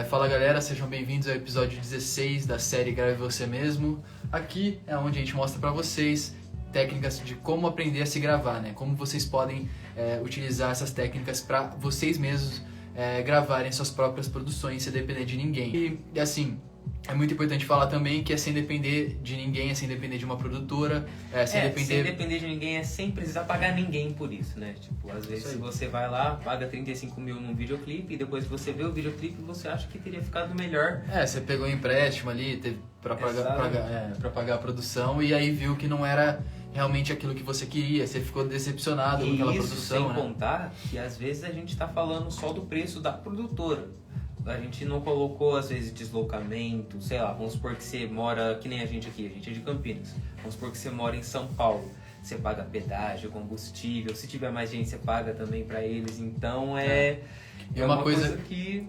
Fala galera, sejam bem-vindos ao episódio 16 da série Grave Você Mesmo. Aqui é onde a gente mostra pra vocês técnicas de como aprender a se gravar, né? Como vocês podem utilizar essas técnicas para vocês mesmos gravarem suas próprias produções sem depender de ninguém. E assim, é muito importante falar também que é sem depender de ninguém, é sem depender de uma produtora, sem depender de ninguém, é sem precisar pagar ninguém por isso, né? Tipo, às vezes você vai lá, paga 35 mil num videoclipe e depois você vê o videoclipe e você acha que teria ficado melhor. Você pegou um empréstimo ali pra pagar a produção e aí viu que não era realmente aquilo que você queria, você ficou decepcionado com aquela produção, sem contar que às vezes a gente tá falando só do preço da produtora. A gente não colocou, às vezes, deslocamento, sei lá, vamos supor que você mora, que nem a gente aqui, a gente é de Campinas. Vamos supor que você mora em São Paulo, você paga pedágio, combustível, se tiver mais gente você paga também pra eles, então E uma coisa que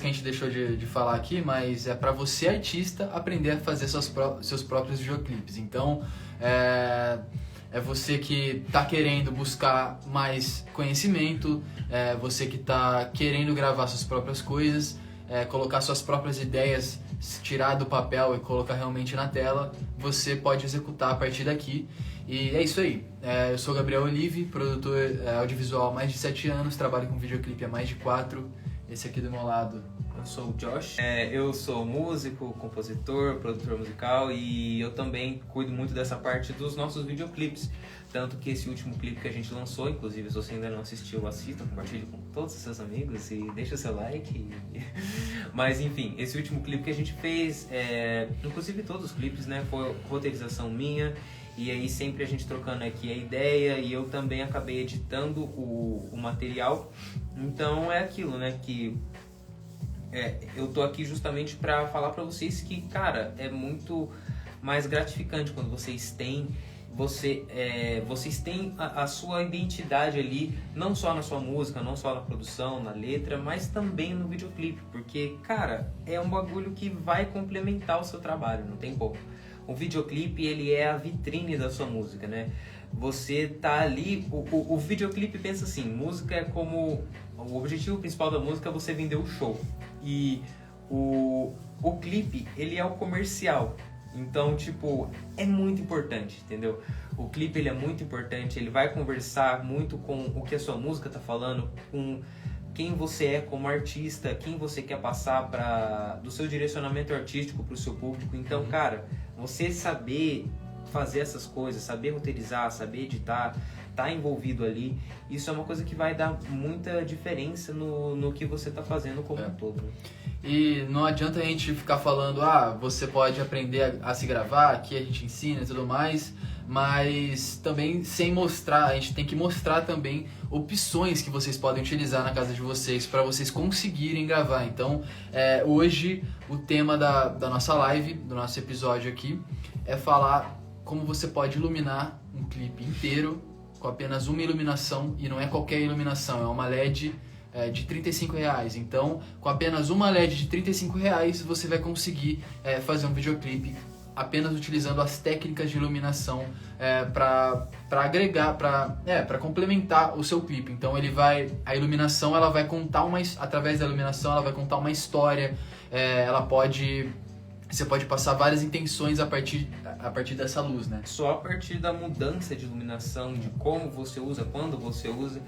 a gente deixou de falar aqui, mas é para você artista aprender a fazer seus próprios videoclipes. Então, é você que está querendo buscar mais conhecimento, você que está querendo gravar suas próprias coisas, colocar suas próprias ideias, tirar do papel e colocar realmente na tela, você pode executar a partir daqui. E é isso aí. Eu sou Gabriel Olive, produtor audiovisual há mais de 7 anos, trabalho com videoclipe há mais de 4. Esse aqui do meu lado. Eu sou o Josh, eu sou músico, compositor, produtor musical e eu também cuido muito dessa parte dos nossos videoclipes. Tanto que esse último clipe que a gente lançou, inclusive se você ainda não assistiu, assista, compartilhe com todos os seus amigos e deixa o seu like. Mas enfim, esse último clipe que a gente fez, inclusive todos os clipes, né, foi roteirização minha. E aí sempre a gente trocando aqui a ideia e eu também acabei editando o material. Então é aquilo, né, que eu tô aqui justamente para falar para vocês que, cara, é muito mais gratificante quando vocês têm a sua identidade ali, não só na sua música, não só na produção, na letra, mas também no videoclipe, porque, cara, é um bagulho que vai complementar o seu trabalho, não tem como. O videoclipe, ele é a vitrine da sua música, né? Você tá ali, o videoclipe pensa assim, música é como, o objetivo principal da música é você vender o show. E o clipe, ele é o comercial. Então, tipo, é muito importante, entendeu? O clipe, ele é muito importante, ele vai conversar muito com o que a sua música tá falando, com quem você é como artista, quem você quer passar do seu direcionamento artístico pro seu público. Então, cara, você saber fazer essas coisas, saber roteirizar, saber editar, tá envolvido ali, isso é uma coisa que vai dar muita diferença no que você tá fazendo como um todo. E não adianta a gente ficar falando, você pode aprender a se gravar, aqui a gente ensina e tudo mais, mas também sem mostrar, a gente tem que mostrar também opções que vocês podem utilizar na casa de vocês para vocês conseguirem gravar. Então, hoje o tema da nossa live, do nosso episódio aqui, é falar como você pode iluminar um clipe inteiro com apenas uma iluminação, e não é qualquer iluminação, é uma LED de R$35. Então, com apenas uma LED de R$35, você vai conseguir fazer um videoclipe apenas utilizando as técnicas de iluminação para agregar, para complementar o seu clipe. Então, a iluminação, ela vai contar através da iluminação, ela vai contar uma história. Você pode passar várias intenções a partir dessa luz, né? Só a partir da mudança de iluminação, de como você usa, quando você usa.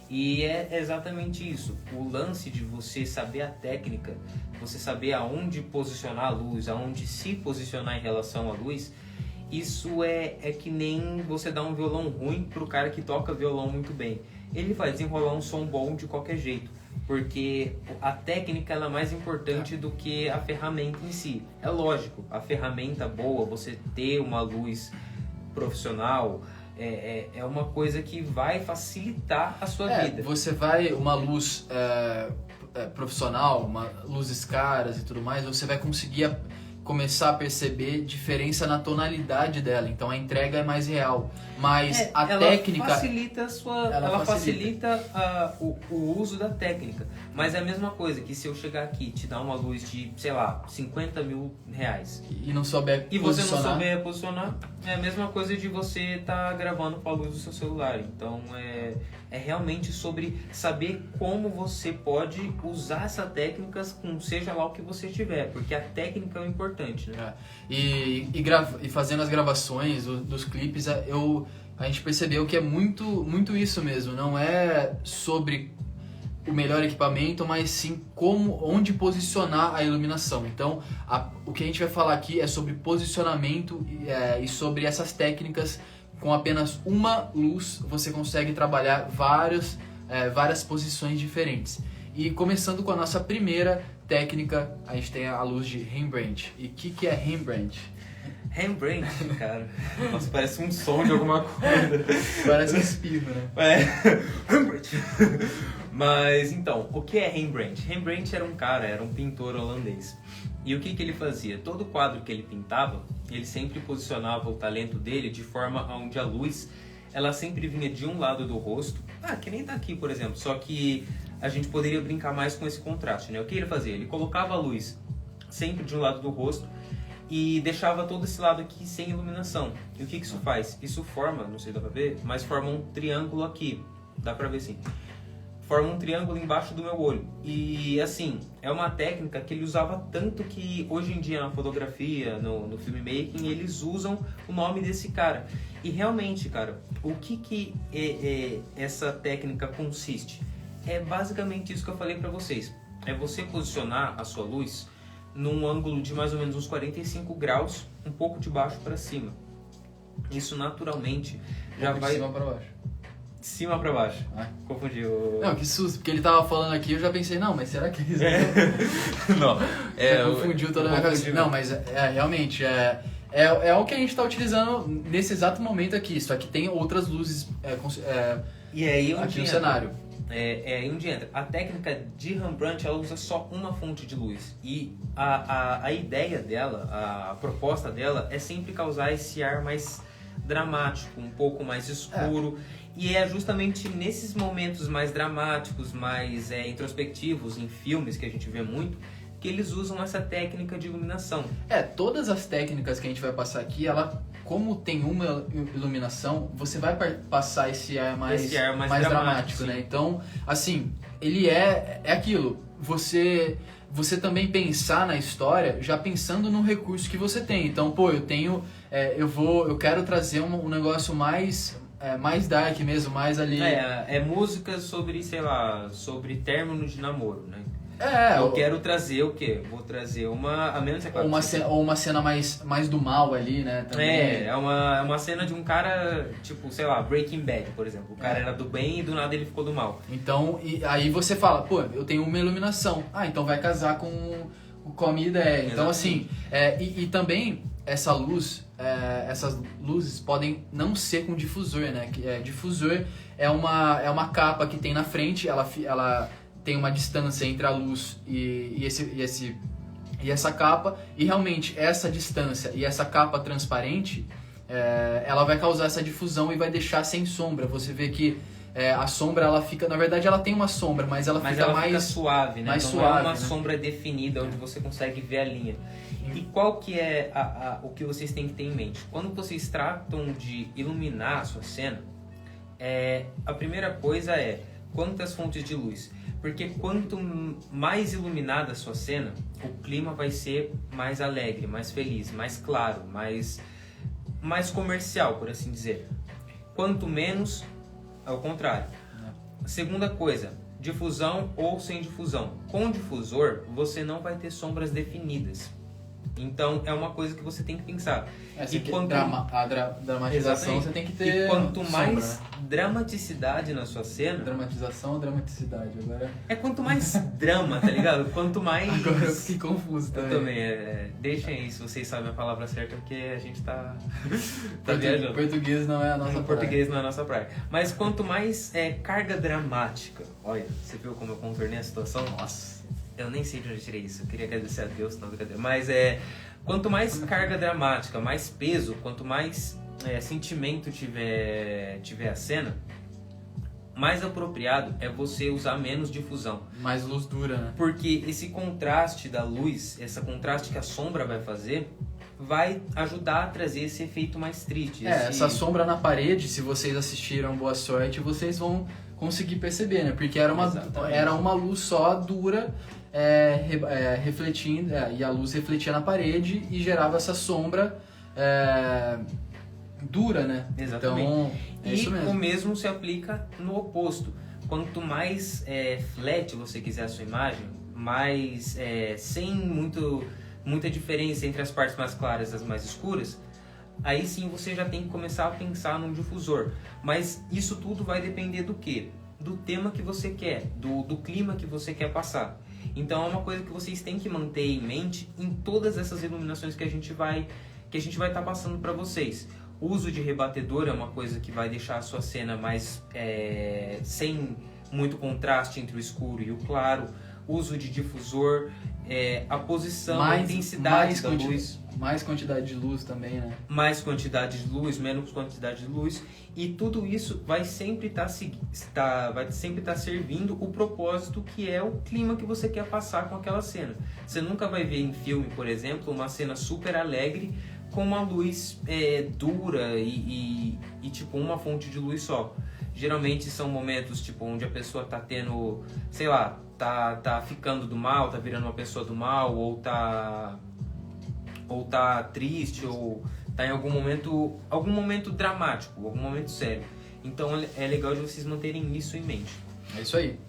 E é exatamente isso, o lance de você saber a técnica, você saber aonde posicionar a luz, aonde se posicionar em relação à luz, isso é que nem você dar um violão ruim pro cara que toca violão muito bem. Ele vai desenrolar um som bom de qualquer jeito, porque a técnica ela é mais importante do que a ferramenta em si. É lógico, a ferramenta boa, você ter uma luz profissional, é uma coisa que vai facilitar a sua vida. Uma luz profissional, luzes caras e tudo mais, você vai conseguir começar a perceber diferença na tonalidade dela, então a entrega é mais real, mas a técnica facilita o uso da técnica, mas é a mesma coisa que se eu chegar aqui e te dar uma luz de, sei lá, R$50 mil e não souber você não souber posicionar, é a mesma coisa de você estar gravando com a luz do seu celular. Então É realmente sobre saber como você pode usar essas técnicas com seja lá o que você tiver, porque a técnica é o importante, né? E fazendo as gravações dos clipes, a gente percebeu que é muito isso mesmo. Não é sobre o melhor equipamento, mas sim onde posicionar a iluminação. Então, o que a gente vai falar aqui é sobre posicionamento e sobre essas técnicas. Com apenas uma luz, você consegue trabalhar várias posições diferentes. E começando com a nossa primeira técnica, a gente tem a luz de Rembrandt. E o que é Rembrandt? Rembrandt, cara. Nossa, parece um som de alguma coisa. Parece um espirro, né? Rembrandt. Mas então, o que é Rembrandt? Rembrandt era um pintor holandês. E o que ele fazia? Todo quadro que ele pintava, ele sempre posicionava o talento dele de forma onde a luz, ela sempre vinha de um lado do rosto. Que nem tá aqui, por exemplo. Só que a gente poderia brincar mais com esse contraste, né? O que ele fazia? Ele colocava a luz sempre de um lado do rosto e deixava todo esse lado aqui sem iluminação. E o que isso faz? Isso forma, não sei se dá pra ver, mas forma um triângulo aqui. Dá pra ver sim. Forma um triângulo embaixo do meu olho. E assim, é uma técnica que ele usava tanto que hoje em dia na fotografia, no filmmaking, eles usam o nome desse cara. E realmente, cara, o que essa técnica consiste? É basicamente isso que eu falei pra vocês. É você posicionar a sua luz num ângulo de mais ou menos uns 45 graus, um pouco de baixo para cima. Isso naturalmente já vai... De cima para baixo. De cima pra baixo. Confundiu. Não, que susto, porque ele tava falando aqui, eu já pensei, não, mas será que eles... Não. Confundiu toda a minha cabeça. Não, mas realmente, é o que a gente tá utilizando nesse exato momento aqui, só que tem outras luzes e aí aqui no cenário. É aí onde entra. A técnica de Rembrandt, ela usa só uma fonte de luz. E a ideia dela, a proposta dela, é sempre causar esse ar mais dramático, um pouco mais escuro. E é justamente nesses momentos mais dramáticos, mais introspectivos, em filmes que a gente vê muito, que eles usam essa técnica de iluminação. Todas as técnicas que a gente vai passar aqui, como tem uma iluminação, você vai passar esse ar mais dramático, né? Então, assim, ele é aquilo. Você também pensar na história já pensando no recurso que você tem. Então, eu quero trazer um negócio mais dark mesmo, mais ali... música sobre, sei lá, sobre término de namoro, né? Quero trazer o quê? Vou trazer a menos ou uma cena mais do mal ali, né? Também. É uma cena de um cara, tipo, sei lá, Breaking Bad, por exemplo. O cara era do bem e do nada ele ficou do mal. Então, aí você fala, eu tenho uma iluminação. Então vai casar com a minha ideia. Então, assim, e também essa luz, essas luzes podem não ser com difusor, né? Difusor é uma capa que tem na frente, ela tem uma distância entre a luz e essa capa, e realmente essa distância e essa capa transparente, ela vai causar essa difusão e vai deixar sem sombra. Você vê que a sombra, ela fica, na verdade ela tem uma sombra, mas ela fica suave, né? Mais então suave, não é uma né? sombra definida onde você consegue ver a linha. E qual que é o que vocês têm que ter em mente? Quando vocês tratam de iluminar a sua cena, a primeira coisa é quantas fontes de luz. Porque quanto mais iluminada a sua cena, o clima vai ser mais alegre, mais feliz, mais claro, mais comercial, por assim dizer. Quanto menos, ao contrário. Segunda coisa, difusão ou sem difusão. Com difusor, você não vai ter sombras definidas. Então, é uma coisa que você tem que pensar. A dramatização, você tem que ter. E quanto mais sombra, né? dramaticidade na sua cena... Dramatização ou dramaticidade? Agora... quanto mais drama, tá ligado? Quanto mais... Agora eu fiquei confuso também. Eu também. Deixem aí se vocês sabem a palavra certa, porque a gente tá viajando. Português não é a nossa praia. Português não é a nossa praia. Mas quanto mais carga dramática... Olha, você viu como eu contornei a situação? Nossa... Eu nem sei de onde eu tirei isso, eu queria agradecer a Deus, não, brincadeira. Mas quanto mais carga dramática, mais peso, quanto mais sentimento tiver a cena, mais apropriado é você usar menos difusão. Mais luz dura, né? Porque esse contraste da luz, esse contraste que a sombra vai fazer, vai ajudar a trazer esse efeito mais triste. Essa sombra na parede, se vocês assistiram Boa Sorte, vocês vão conseguir perceber, né? Porque era Exatamente. era uma luz só dura, refletindo, e a luz refletia na parede e gerava essa sombra dura, né? Exatamente. Então, é isso E mesmo. o mesmo se aplica no oposto. Quanto mais flat você quiser a sua imagem, mais sem muita diferença entre as partes mais claras e as mais escuras, aí sim você já tem que começar a pensar num difusor. Mas isso tudo vai depender do quê? Do tema que você quer, do clima que você quer passar. Então é uma coisa que vocês têm que manter em mente em todas essas iluminações que a gente vai estar passando para vocês. O uso de rebatedor é uma coisa que vai deixar a sua cena mais sem muito contraste entre o escuro e o claro. Uso de difusor, a posição, a intensidade da luz. Mais quantidade de luz também, né? Mais quantidade de luz, menos quantidade de luz. E tudo isso vai sempre estar servindo o propósito, que é o clima que você quer passar com aquela cena. Você nunca vai ver em filme, por exemplo, uma cena super alegre com uma luz dura e tipo uma fonte de luz só. Geralmente são momentos tipo onde a pessoa tá tendo, sei lá, tá ficando do mal, tá virando uma pessoa do mal, ou tá triste, ou tá em algum momento dramático, algum momento sério. Então é legal de vocês manterem isso em mente. É isso aí.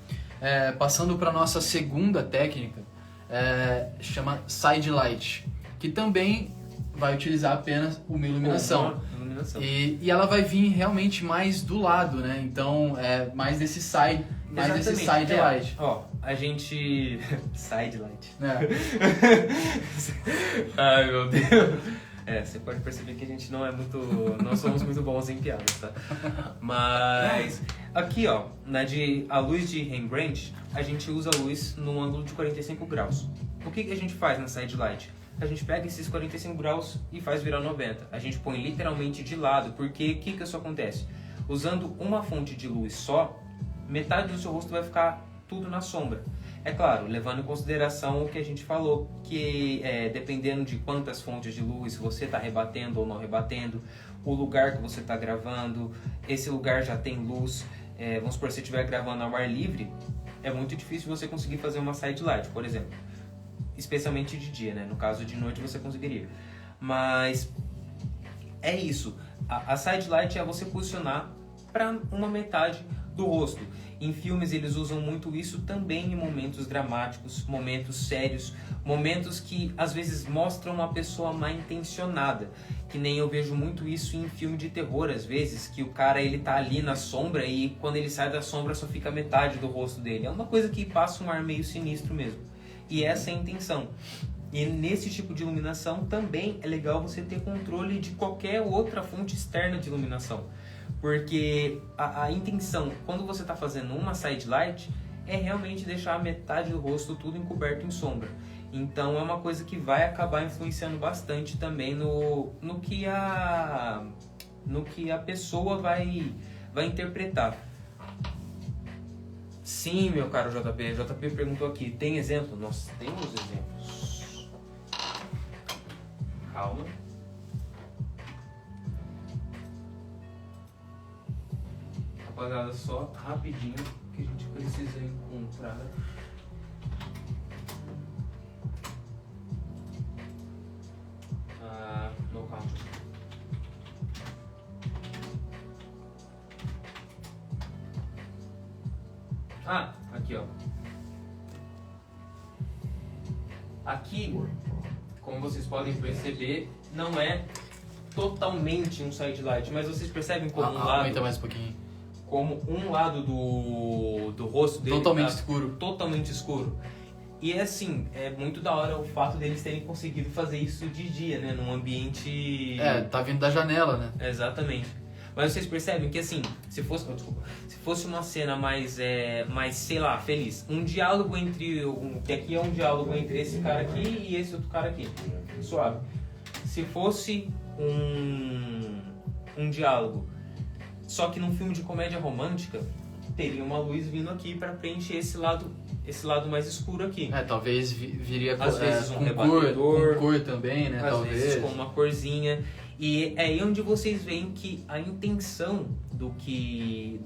Passando para nossa segunda técnica, chama side light, que também vai utilizar apenas uma iluminação. E ela vai vir realmente mais do lado, né? Então, mais desse side light. Ó, a gente... side light. É. Ai, meu Deus. Você pode perceber que a gente não somos muito bons em piadas, tá? Mas aqui, ó, a luz de Rembrandt, a gente usa a luz num ângulo de 45 graus. O que a gente faz na side light? A gente pega esses 45 graus e faz virar 90. A gente põe literalmente de lado, porque o que isso acontece? Usando uma fonte de luz só, metade do seu rosto vai ficar tudo na sombra. É claro, levando em consideração o que a gente falou, que dependendo de quantas fontes de luz você está rebatendo ou não rebatendo, o lugar que você está gravando, esse lugar já tem luz. Vamos supor, se você estiver gravando ao ar livre, é muito difícil você conseguir fazer uma side light, por exemplo. Especialmente de dia, né? No caso de noite você conseguiria. Mas é isso. A side light é você posicionar para uma metade do rosto. Em filmes eles usam muito isso também em momentos dramáticos, momentos sérios, momentos que às vezes mostram uma pessoa mal intencionada. Que nem eu vejo muito isso em filme de terror, às vezes, que o cara ele tá ali na sombra e quando ele sai da sombra só fica metade do rosto dele. É uma coisa que passa um ar meio sinistro mesmo. E essa é a intenção. E nesse tipo de iluminação também é legal você ter controle de qualquer outra fonte externa de iluminação. Porque a intenção, quando você está fazendo uma side light, é realmente deixar a metade do rosto tudo encoberto em sombra. Então é uma coisa que vai acabar influenciando bastante também no que a pessoa vai interpretar. Sim, meu caro JP. JP perguntou aqui, tem exemplo? Nós temos exemplos. Calma. Rapaziada, só rapidinho que a gente precisa encontrar. No count. Aqui, ó. Aqui, como vocês podem perceber, não é totalmente um side light, mas vocês percebem como um lado... Aumenta mais um pouquinho. Como um lado do rosto dele totalmente tá escuro. Totalmente escuro. E assim, é muito da hora o fato deles terem conseguido fazer isso de dia, né? Num ambiente... Tá vindo da janela, né? Exatamente. Mas vocês percebem que assim, se fosse uma cena mais, sei lá, feliz, um diálogo que aqui é um diálogo entre esse cara aqui e esse outro cara aqui, suave. Se fosse um diálogo, só que num filme de comédia romântica, teria uma luz vindo aqui para preencher esse lado mais escuro aqui. Talvez viria às vezes com cor também, né? Às vezes com uma corzinha. E é aí onde vocês veem que a intenção do que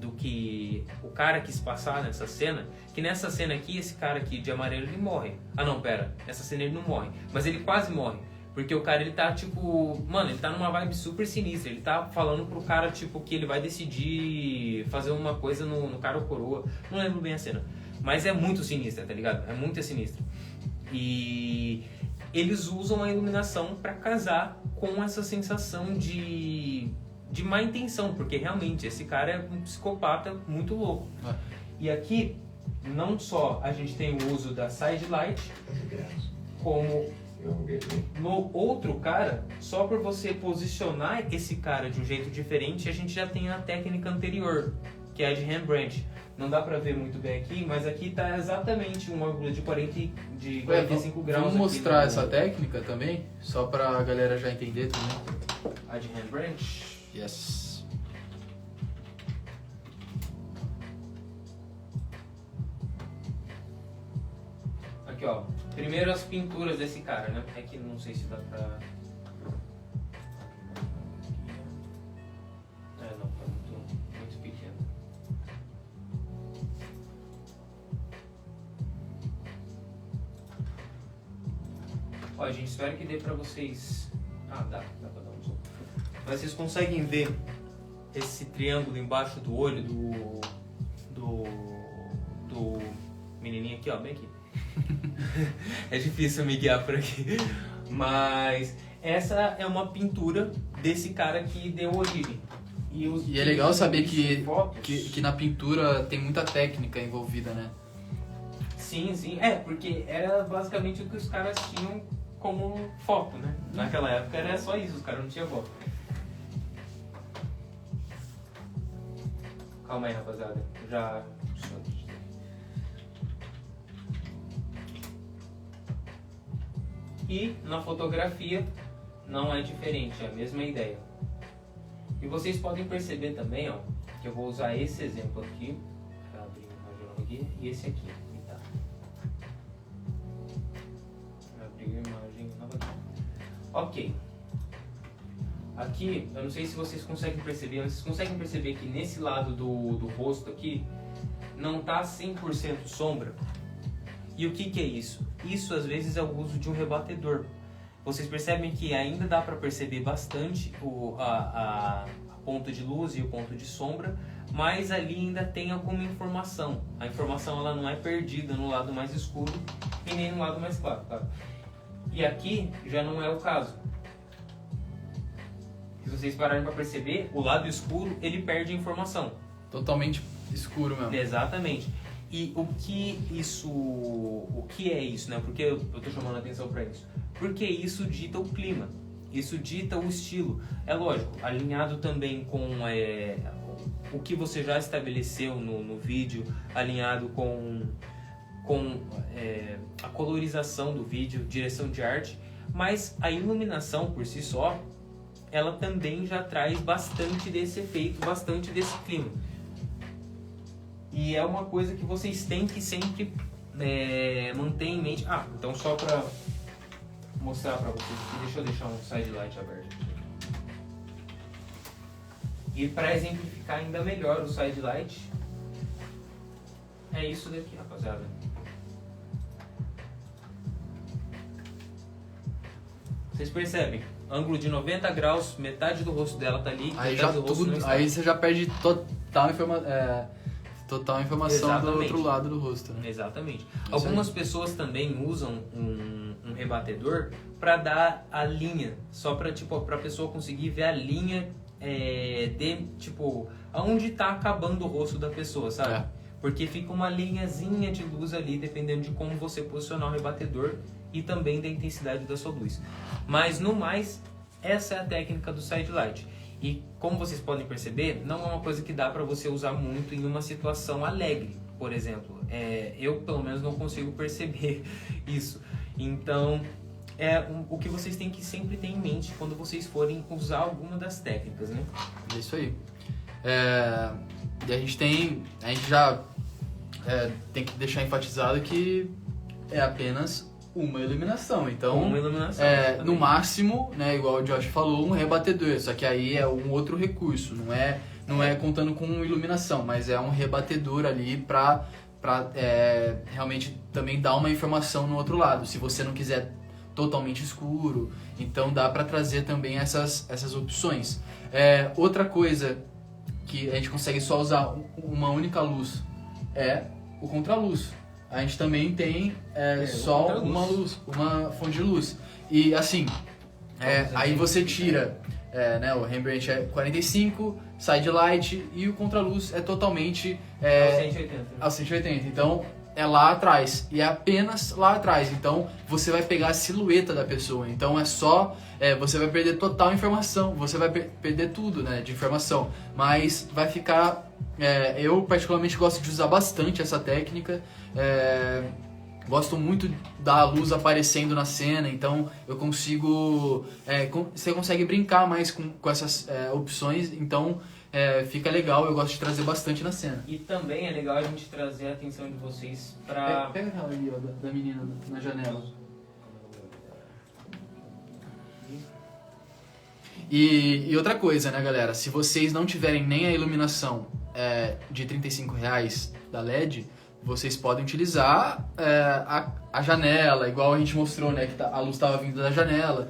o cara quis passar nessa cena, que nessa cena aqui, esse cara aqui de amarelo, ele morre. Ah não, pera, nessa cena ele não morre, mas ele quase morre. Porque o cara, ele tá tipo, mano, ele tá numa vibe super sinistra, ele tá falando pro cara, tipo, que ele vai decidir fazer uma coisa no cara ou coroa, não lembro bem a cena. Mas é muito sinistra, tá ligado? É muito sinistra. E eles usam a iluminação pra casar com essa sensação de má intenção, porque realmente esse cara é um psicopata muito louco. E aqui, não só a gente tem o uso da side light, como no outro cara, só por você posicionar esse cara de um jeito diferente, a gente já tem a técnica anterior, que é a de Rembrandt. Não dá pra ver muito bem aqui, mas aqui tá exatamente um ângulo de 45 graus. Vamos mostrar essa técnica também, só pra galera já entender também. A de Rembrandt. Yes. Aqui, ó. Primeiro as pinturas desse cara, né? É que não sei se dá pra... não, tá muito pequeno. Ó, gente, espero que dê pra vocês... dá pra dar um zoom. Mas vocês conseguem ver esse triângulo embaixo do olho do menininho aqui, ó, bem aqui. É difícil me guiar por aqui. Mas essa é uma pintura desse cara que deu origem. E é legal saber que na pintura tem muita técnica envolvida, né? Sim, sim. É, porque era basicamente o que os caras tinham como foco, né? Naquela época era só isso, os caras não tinham foco. Calma aí, rapaziada. Já... E na fotografia não é diferente, é a mesma ideia. E vocês podem perceber também, ó, que eu vou usar esse exemplo aqui, para abrir uma imagem aqui, e esse aqui. Tá. Abrir a imagem nova aqui. Ok. Aqui, eu não sei se vocês conseguem perceber, mas vocês conseguem perceber que nesse lado do rosto aqui não tá 100% sombra. E o que é isso? Isso às vezes é o uso de um rebatedor. Vocês percebem que ainda dá para perceber bastante a ponto de luz e o ponto de sombra, mas ali ainda tem alguma informação. A informação ela não é perdida no lado mais escuro e nem no lado mais claro. Tá? E aqui já não é o caso. Se vocês pararem para perceber, o lado escuro ele perde a informação. Totalmente escuro mesmo. Exatamente. E o que é isso, né? Por que eu tô chamando a atenção para isso? Porque isso dita o clima, isso dita o estilo. É lógico, alinhado também com o que você já estabeleceu no vídeo, alinhado com a colorização do vídeo, direção de arte, mas a iluminação por si só, ela também já traz bastante desse efeito, bastante desse clima. E é uma coisa que vocês têm que sempre manter em mente. Então só para mostrar para vocês aqui, deixa eu deixar um side light aberto aqui. E para exemplificar ainda melhor o side light, é isso daqui, rapaziada. Vocês percebem? Ângulo de 90 graus, metade do rosto dela tá ali, aí metade do rosto não está. Aí você já perde total informação Exatamente. do outro lado do rosto, né? Exatamente. Algumas pessoas também usam um rebatedor para dar a linha, só para a pessoa conseguir ver a linha aonde tá acabando o rosto da pessoa, sabe? Porque fica uma linhazinha de luz ali, dependendo de como você posicionar o rebatedor e também da intensidade da sua luz. Mas no mais, essa é a técnica do side light. E como vocês podem perceber, não é uma coisa que dá para você usar muito em uma situação alegre, por exemplo. Eu, pelo menos, não consigo perceber isso. Então, o que vocês têm que sempre ter em mente quando vocês forem usar alguma das técnicas, né? É isso aí. E a gente já tem que deixar enfatizado que é apenas uma iluminação. Então, Uma iluminação, no exatamente. máximo, né, igual o Josh falou, um rebatedor. Só que aí é um outro recurso, não é contando com iluminação, mas é um rebatedor ali pra realmente também dar uma informação no outro lado. Se você não quiser totalmente escuro, então dá pra trazer também essas opções. Outra coisa que a gente consegue só usar uma única luz é o contraluz. A gente também tem só uma luz, uma fonte de luz. E assim, aí você tira, né, o Rembrandt é 45, side light, e o contraluz é totalmente ao 180. Então é lá atrás, e é apenas lá atrás. Então você vai pegar a silhueta da pessoa. Então você vai perder total informação, você vai perder tudo, né, de informação. Mas vai ficar... eu particularmente gosto de usar bastante essa técnica. Gosto muito da luz aparecendo na cena, então eu consigo... você consegue brincar mais com essas opções, então fica legal, eu gosto de trazer bastante na cena. E também é legal a gente trazer a atenção de vocês pra... Pega aquela ali, ó, da menina na janela. E outra coisa, né, galera? Se vocês não tiverem nem a iluminação de R$35 da LED, vocês podem utilizar a janela, igual a gente mostrou, né, que a luz estava vindo da janela.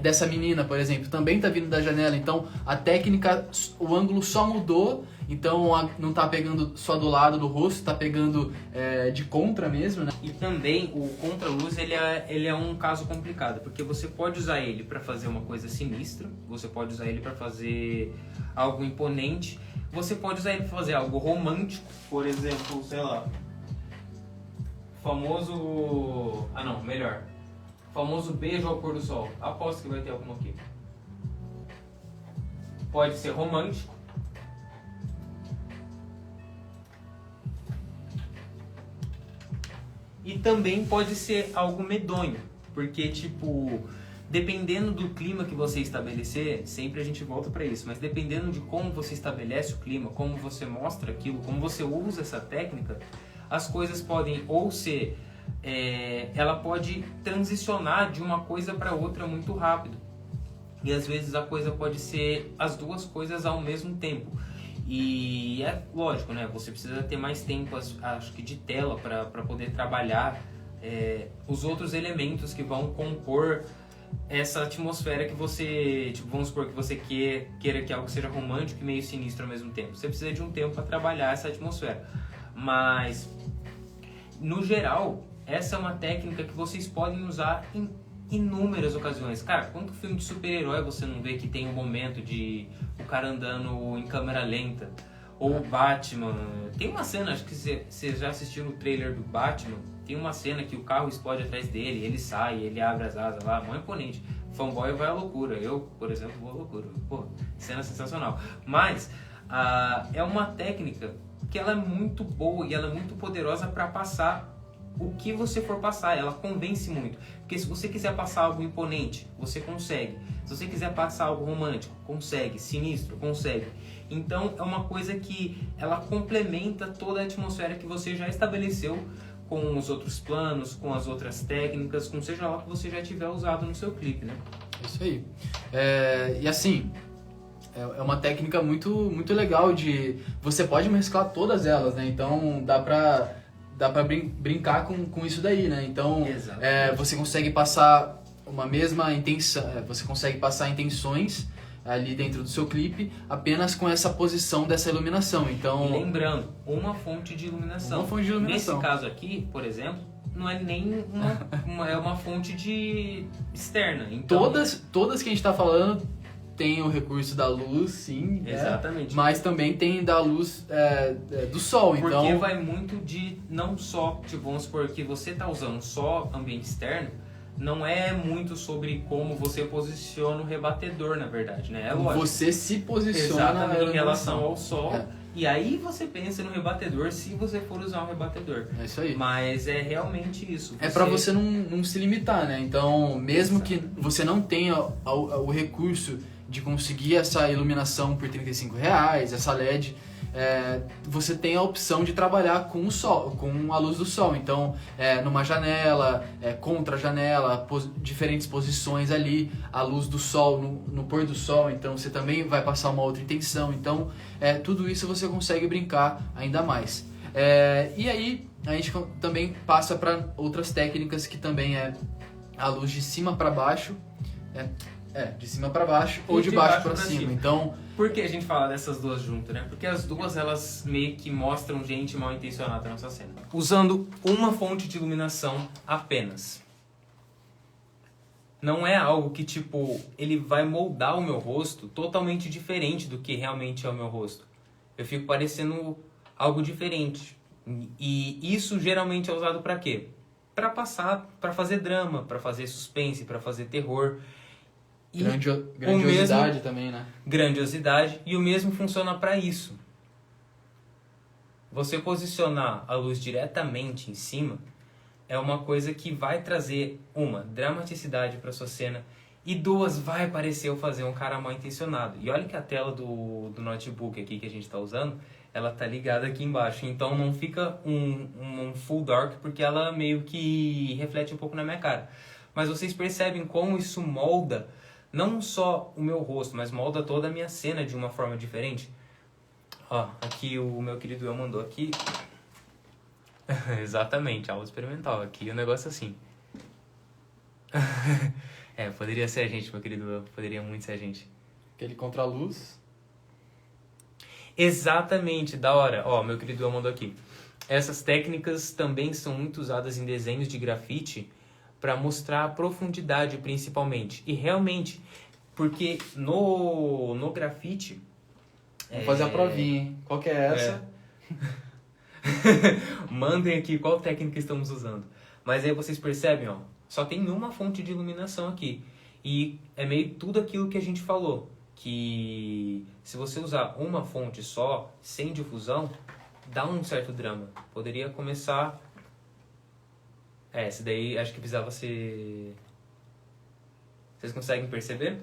Dessa menina, por exemplo, também está vindo da janela. Então a técnica, o ângulo só mudou, então não está pegando só do lado do rosto, está pegando de contra mesmo, né? E também o contraluz ele é um caso complicado, porque você pode usar ele para fazer uma coisa sinistra, você pode usar ele para fazer algo imponente, você pode usar ele para fazer algo romântico, por exemplo, sei lá, famoso beijo ao pôr do sol. Aposto que vai ter algum aqui. Pode ser romântico. E também pode ser algo medonho, porque tipo, dependendo do clima que você estabelecer, sempre a gente volta para isso, mas dependendo de como você estabelece o clima, como você mostra aquilo, como você usa essa técnica, as coisas podem ou ser, ela pode transicionar de uma coisa para outra muito rápido. E às vezes a coisa pode ser as duas coisas ao mesmo tempo. E é lógico, né? Você precisa ter mais tempo, acho que de tela, para poder trabalhar os outros elementos que vão compor essa atmosfera que você, tipo, vamos supor que você queira que algo seja romântico e meio sinistro ao mesmo tempo. Você precisa de um tempo para trabalhar essa atmosfera. Mas, no geral, essa é uma técnica que vocês podem usar em inúmeras ocasiões. Cara, quanto filme de super-herói você não vê que tem um momento de o cara andando em câmera lenta? Ou o Batman. Tem uma cena, acho que vocês já assistiram o trailer do Batman, tem uma cena que o carro explode atrás dele, ele sai, ele abre as asas lá, mó imponente. Fanboy vai à loucura. Eu, por exemplo, vou à loucura. Pô, cena sensacional. Mas, é uma técnica que ela é muito boa e ela é muito poderosa para passar o que você for passar. Ela convence muito, porque se você quiser passar algo imponente, você consegue. Se você quiser passar algo romântico, consegue. Sinistro, consegue. Então é uma coisa que ela complementa toda a atmosfera que você já estabeleceu com os outros planos, com as outras técnicas, com seja lá que você já tiver usado no seu clipe, né? Isso aí. E assim, é uma técnica muito, muito legal de... Você pode mesclar todas elas, né? Então dá pra brincar com isso daí, né? Então você consegue passar uma mesma intenção, você consegue passar intenções ali dentro do seu clipe apenas com essa posição dessa iluminação. Então, e lembrando, uma fonte de iluminação. Uma fonte de iluminação. Nesse caso aqui, por exemplo, não é nem é uma fonte externa. Então, todas que a gente está falando tem o recurso da luz, sim. Exatamente. Mas também tem da luz do sol. Porque então vai muito de não só, tipo, vamos supor que você está usando só ambiente externo, não é muito sobre como você posiciona o rebatedor, na verdade, né? É lógico. Você se posiciona exatamente em relação ao sol. E aí você pensa no rebatedor se você for usar um rebatedor. É isso aí. Mas é realmente isso. É pra você não se limitar, né? Então, mesmo que você não tenha o recurso de conseguir essa iluminação por R$35, essa LED, você tem a opção de trabalhar com o sol, com a luz do sol. Então, numa janela, contra a janela, diferentes posições ali, a luz do sol no pôr do sol, então você também vai passar uma outra intenção. Então, tudo isso você consegue brincar ainda mais. E aí, a gente também passa para outras técnicas que também é a luz de cima para baixo, de cima para baixo ou de baixo para cima. Então, por que a gente fala dessas duas juntas, né? Porque as duas, elas meio que mostram gente mal intencionada na nossa cena. Usando uma fonte de iluminação apenas. Não é algo que, tipo, ele vai moldar o meu rosto totalmente diferente do que realmente é o meu rosto. Eu fico parecendo algo diferente. E isso geralmente é usado para quê? Para passar, para fazer drama, para fazer suspense, para fazer terror. E grandiosidade também, né? Grandiosidade. E o mesmo funciona para isso. Você posicionar a luz diretamente em cima é uma coisa que vai trazer, uma, dramaticidade para sua cena, e duas, vai parecer eu fazer um cara mal intencionado. E olha que a tela do notebook aqui que a gente está usando, ela tá ligada aqui embaixo. Então não fica um full dark, porque ela meio que reflete um pouco na minha cara. Mas vocês percebem como isso molda não só o meu rosto, mas molda toda a minha cena de uma forma diferente? Ó, aqui o meu querido eu mandou aqui. Exatamente, aula experimental. Aqui o negócio assim. Poderia ser a gente, meu querido eu. Poderia muito ser a gente. Aquele contraluz. Exatamente, da hora. Ó, meu querido eu mandou aqui. Essas técnicas também são muito usadas em desenhos de grafite para mostrar a profundidade, principalmente. E realmente, porque no grafite... Vamos fazer a provinha, hein? Qual que é essa? Mandem aqui qual técnica estamos usando. Mas aí vocês percebem, ó, só tem uma fonte de iluminação aqui. E é meio tudo aquilo que a gente falou. Que se você usar uma fonte só, sem difusão, dá um certo drama. Poderia começar... esse daí acho que precisava ser... Vocês conseguem perceber?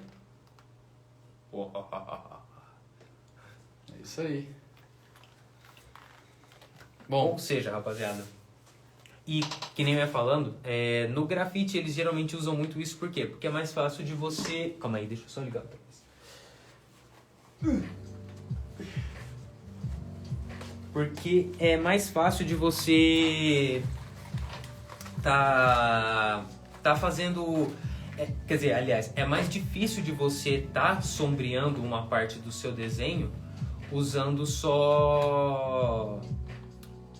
É isso aí. Bom, ou seja, rapaziada, e que nem eu ia falando, no grafite eles geralmente usam muito isso, por quê? Porque é mais fácil de você... Calma aí, deixa eu só ligar outra vez. Porque é mais fácil de você tá fazendo... quer dizer, aliás, é mais difícil de você tá sombreando uma parte do seu desenho usando só...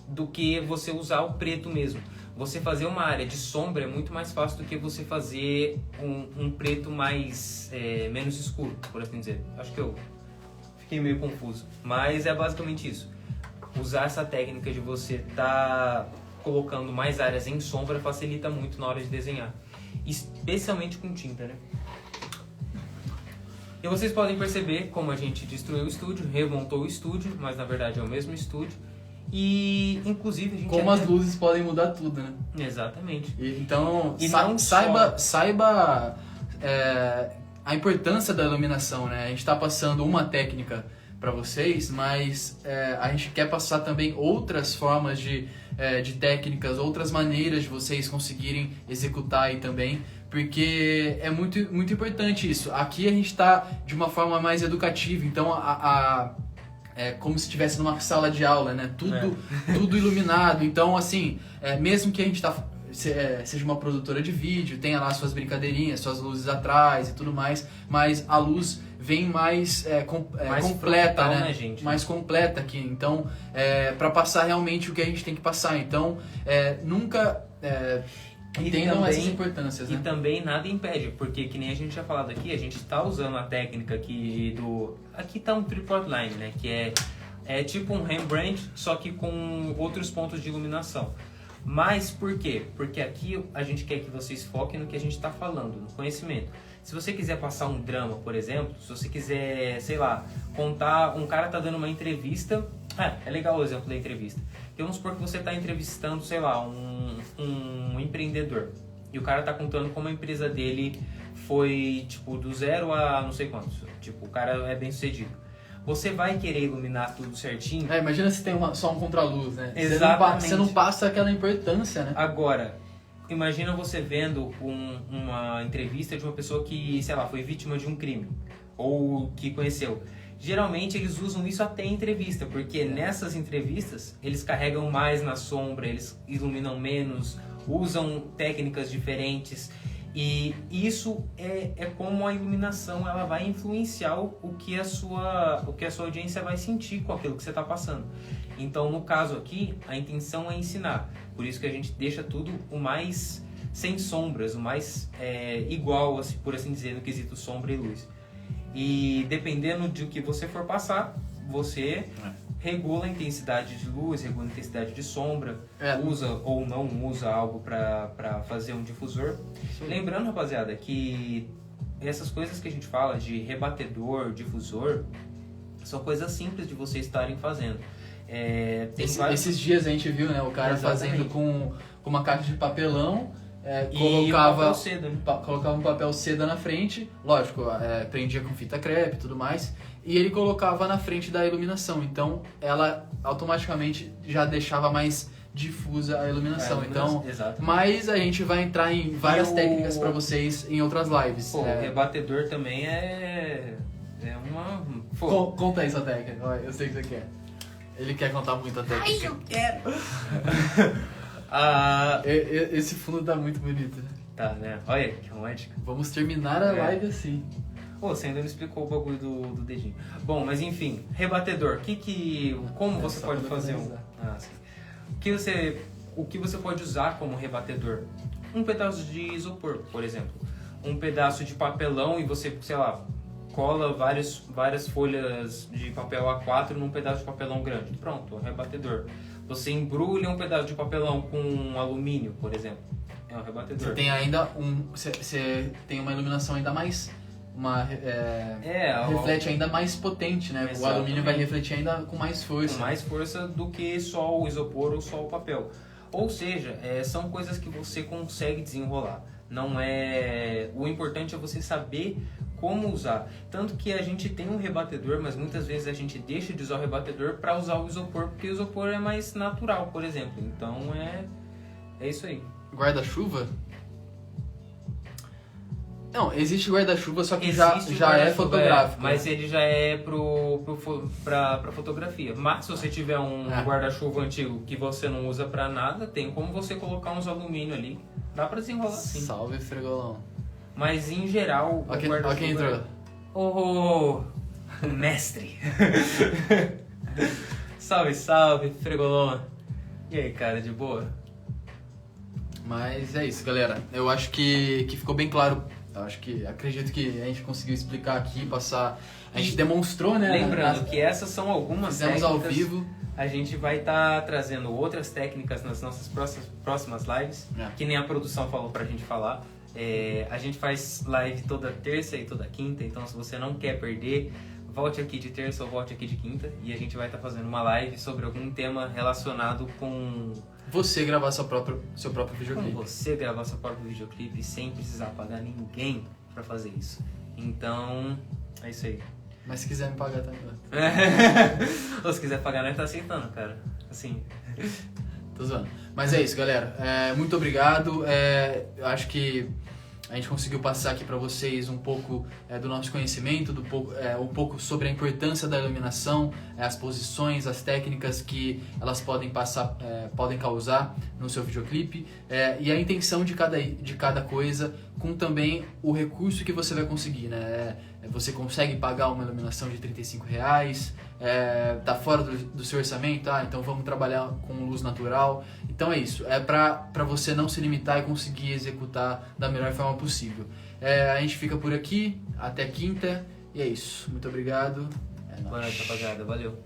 do que você usar o preto mesmo. Você fazer uma área de sombra é muito mais fácil do que você fazer um preto mais menos escuro, por assim dizer. Acho que eu fiquei meio confuso, mas é basicamente isso. Usar essa técnica de você tá colocando mais áreas em sombra facilita muito na hora de desenhar, especialmente com tinta, né? E vocês podem perceber como a gente destruiu o estúdio, remontou o estúdio, mas na verdade é o mesmo estúdio. E, inclusive, a gente... Como as luzes podem mudar tudo, né? Exatamente. Então, saiba a importância da iluminação, né? A gente está passando uma técnica para vocês, mas a gente quer passar também outras formas de técnicas, outras maneiras de vocês conseguirem executar aí também, porque é muito, muito importante isso. Aqui a gente está de uma forma mais educativa, então é como se estivesse numa sala de aula, né? Tudo iluminado. Então, assim, mesmo que a gente seja uma produtora de vídeo, tenha lá suas brincadeirinhas, suas luzes atrás e tudo mais, mas a luz vem mais completa, né? Gente? Mais completa aqui. Então, para passar realmente o que a gente tem que passar. Então, nunca... entendam essas importâncias, né? E também nada impede, porque que nem a gente tinha falado aqui, a gente está usando a técnica aqui do... Aqui tá um tripod line, né? Que é tipo um Rembrandt, só que com outros pontos de iluminação. Mas por quê? Porque aqui a gente quer que vocês foquem no que a gente está falando, no conhecimento. Se você quiser passar um drama, por exemplo, se você quiser, sei lá, contar... Um cara tá dando uma entrevista... é legal o exemplo da entrevista. Então, vamos supor que você está entrevistando, sei lá, um empreendedor. E o cara está contando como a empresa dele foi, tipo, do zero a não sei quantos. Tipo, o cara é bem sucedido. você vai querer iluminar tudo certinho. Imagina se tem só um contraluz, né? Exatamente. Você não passa aquela importância, né? Agora, imagina você vendo uma entrevista de uma pessoa que, sei lá, foi vítima de um crime, ou que conheceu. Geralmente eles usam isso até em entrevista, porque nessas entrevistas eles carregam mais na sombra, eles iluminam menos, usam técnicas diferentes. E isso é como a iluminação ela vai influenciar o que a sua audiência vai sentir com aquilo que você está passando. Então, no caso aqui, a intenção é ensinar. Por isso que a gente deixa tudo o mais sem sombras, o mais igual, assim, por assim dizer, no quesito sombra e luz. E dependendo de o que você for passar, você regula a intensidade de luz, regula a intensidade de sombra, usa ou não usa algo para fazer um difusor. Lembrando, rapaziada, que essas coisas que a gente fala de rebatedor, difusor, são coisas simples de vocês estarem fazendo. Esses dias a gente viu, né, o cara fazendo com uma caixa de papelão, colocava um papel seda na frente, lógico, prendia com fita crepe e tudo mais, e ele colocava na frente da iluminação, então ela automaticamente já deixava mais difusa a iluminação. Então, mas a gente vai entrar em várias técnicas para vocês em outras lives. O rebatedor também é uma... Conta aí sua técnica, eu sei que você quer. Ele quer contar muito a técnica. Ai, eu quero! Esse fundo tá muito bonito. Tá, né? Olha que romântico. Vamos terminar a live assim. Você ainda não explicou o bagulho do dedinho. Bom, mas enfim, rebatedor. Como você pode fazer sim. O que você pode usar como rebatedor? Um pedaço de isopor, por exemplo. Um pedaço de papelão e você, sei lá, cola várias folhas de papel A4 num pedaço de papelão grande. Pronto, um rebatedor. Você embrulha um pedaço de papelão com alumínio, por exemplo. É um rebatedor. Você tem ainda você tem uma iluminação ainda mais... reflete ainda mais potente, né? Exatamente. O alumínio vai refletir ainda com mais força. Com mais força do que só o isopor ou só o papel. Ou seja, são coisas que você consegue desenrolar. Não é... O importante é você saber como usar. Tanto que a gente tem um rebatedor, mas muitas vezes a gente deixa de usar o rebatedor para usar o isopor, porque o isopor é mais natural, por exemplo. Então é isso aí. Guarda-chuva? Não, existe guarda-chuva, só que já é fotográfico. Mas ele já é pra fotografia. Mas se você tiver um guarda-chuva antigo que você não usa pra nada, tem como você colocar uns alumínio ali. Dá pra desenrolar sim. Salve, Fregolão. Mas em geral, o guarda-chuva... Quem entrou? O mestre. Salve, Fregolão. E aí, cara, de boa? Mas é isso, galera. Eu acho que ficou bem claro. Acredito que a gente conseguiu explicar aqui, passar... A gente demonstrou, né? Lembrando que essas são algumas técnicas... ao vivo. A gente vai estar trazendo outras técnicas nas nossas próximas lives, que nem a produção falou pra gente falar. A gente faz live toda terça e toda quinta, então se você não quer perder, volte aqui de terça ou volte aqui de quinta. E a gente vai estar fazendo uma live sobre algum tema relacionado com... Você gravar seu próprio videoclipe. Com você gravar seu próprio videoclipe sem precisar pagar ninguém pra fazer isso. Então, é isso aí. Mas se quiser me pagar também. Ou se quiser pagar, nós tá aceitando, cara. Assim. Tô zoando. Mas é isso, galera. Muito obrigado. Eu acho que a gente conseguiu passar aqui para vocês um pouco do nosso conhecimento, um pouco sobre a importância da iluminação, as posições, as técnicas que elas podem causar no seu videoclipe, e a intenção de cada coisa, com também o recurso que você vai conseguir, né? Você consegue pagar uma iluminação de R$35, tá fora do seu orçamento, então vamos trabalhar com luz natural. Então é isso, para você não se limitar e conseguir executar da melhor forma possível. A gente fica por aqui, até quinta, e é isso. Muito obrigado. Boa noite, rapaziada. Valeu.